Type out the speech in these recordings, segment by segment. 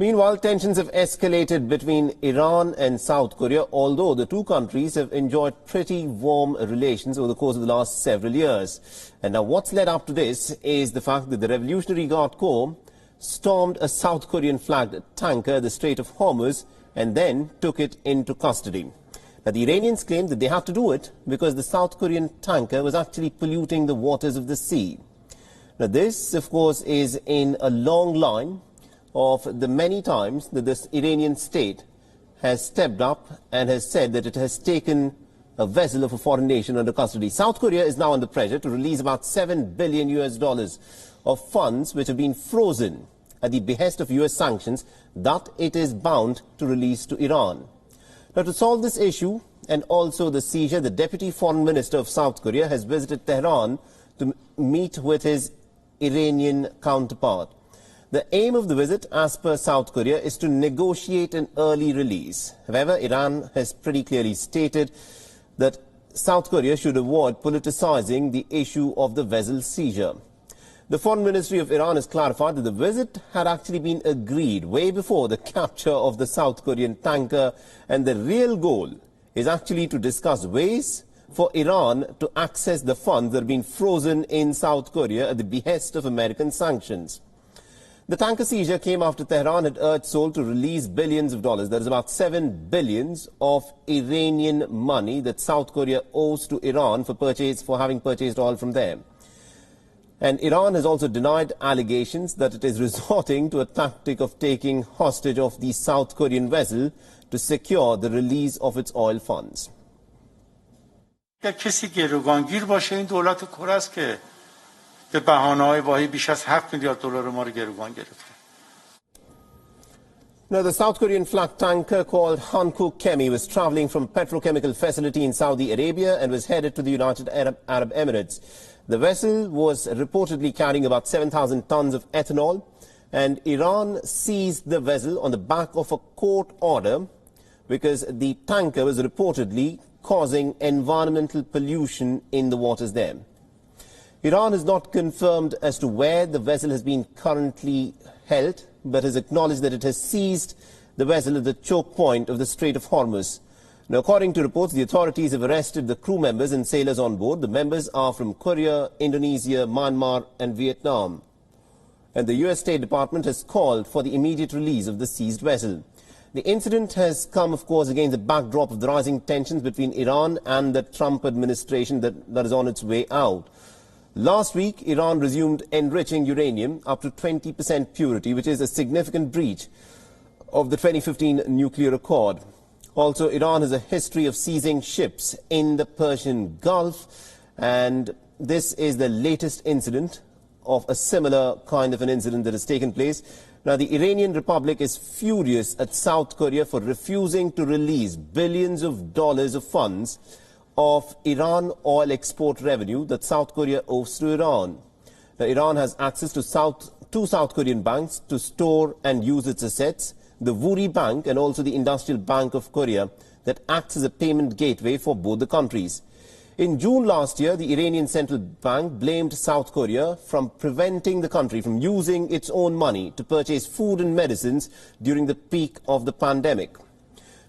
Meanwhile, tensions have escalated between Iran and South Korea, although the two countries have enjoyed pretty warm relations over the course of the last several years. And now what's led up to this is the fact that the Revolutionary Guard Corps stormed a South Korean flagged tanker, the Strait of Hormuz, and then took it into custody. Now, the Iranians claimed that they had to do it because the South Korean tanker was actually polluting the waters of the sea. Now, this, of course, is in a long line of the many times that this Iranian state has stepped up and has said that it has taken a vessel of a foreign nation under custody. South Korea is now under pressure to release about $7 billion of funds which have been frozen at the behest of US sanctions that it is bound to release to Iran. Now, to solve this issue and also the seizure, the Deputy Foreign Minister of South Korea has visited Tehran to meet with his Iranian counterpart. The aim of the visit, as per South Korea, is to negotiate an early release. However, Iran has pretty clearly stated that South Korea should avoid politicizing the issue of the vessel seizure. The Foreign Ministry of Iran has clarified that the visit had actually been agreed way before the capture of the South Korean tanker, and the real goal is actually to discuss ways for Iran to access the funds that have been frozen in South Korea at the behest of American sanctions. The tanker seizure came after Tehran had urged Seoul to release billions of dollars. That is about $7 billion of Iranian money that South Korea owes to Iran for having purchased oil from them. And Iran has also denied allegations that it is resorting to a tactic of taking hostage of the South Korean vessel to secure the release of its oil funds. کسی گروگانگیر باشه این دولت کره است که به بهانه‌های واهی بیش از 7 میلیارد دلار ما رو گروگان گرفته. Now, the South Korean flag tanker called Hankook Chemi was traveling from a petrochemical facility in Saudi Arabia and was headed to the United Arab Emirates. The vessel was reportedly carrying about 7,000 tons of ethanol, and Iran seized the vessel on the back of a court order because the tanker was reportedly causing environmental pollution in the waters there. Iran has not confirmed as to where the vessel has been currently held, but has acknowledged that it has seized the vessel at the choke point of the Strait of Hormuz. Now, according to reports, the authorities have arrested the crew members and sailors on board. The members are from Korea, Indonesia, Myanmar and Vietnam. And the US State Department has called for the immediate release of the seized vessel. The incident has come, of course, against the backdrop of the rising tensions between Iran and the Trump administration that is on its way out. Last week, Iran resumed enriching uranium up to 20% purity, which is a significant breach of the 2015 nuclear accord. Also, Iran has a history of seizing ships in the Persian Gulf, and this is the latest incident of a similar kind of an incident that has taken place. Now, the Iranian Republic is furious at South Korea for refusing to release billions of dollars of funds of Iran oil export revenue that South Korea owes to Iran. Now, Iran has access to two South Korean banks to store and use its assets, the Woori Bank and also the Industrial Bank of Korea, that acts as a payment gateway for both the countries. In June last year, the Iranian Central Bank blamed South Korea from preventing the country from using its own money to purchase food and medicines during the peak of the pandemic.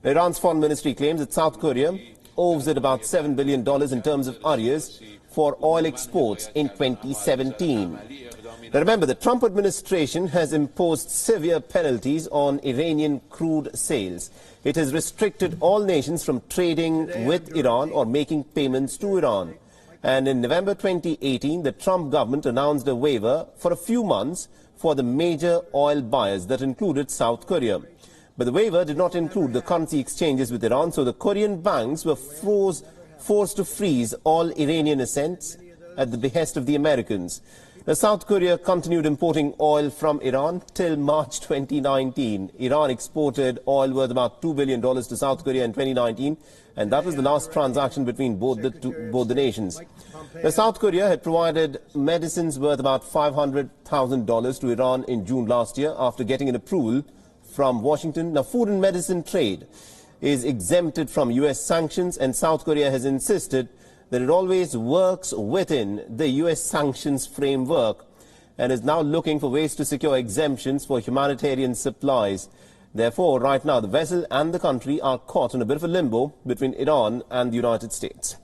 Iran's foreign ministry claims that South Korea owes it about $7 billion in terms of arrears for oil exports in 2017. Now, remember, the Trump administration has imposed severe penalties on Iranian crude sales. It has restricted all nations from trading with Iran or making payments to Iran. And in November 2018, the Trump government announced a waiver for a few months for the major oil buyers that included South Korea. But the waiver did not include the currency exchanges with Iran, so the Korean banks were forced to freeze all Iranian assets at the behest of the Americans. Now, South Korea continued importing oil from Iran till March 2019. Iran exported oil worth about $2 billion to South Korea in 2019, and that was the last transaction between both the nations. Now, South Korea had provided medicines worth about $500,000 to Iran in June last year after getting an approval from Washington. Now, food and medicine trade is exempted from US sanctions, and South Korea has insisted that it always works within the US sanctions framework. and is now looking for ways to secure exemptions for humanitarian supplies. Therefore, right now, the vessel and the country are caught in a bit of a limbo between Iran and the United States.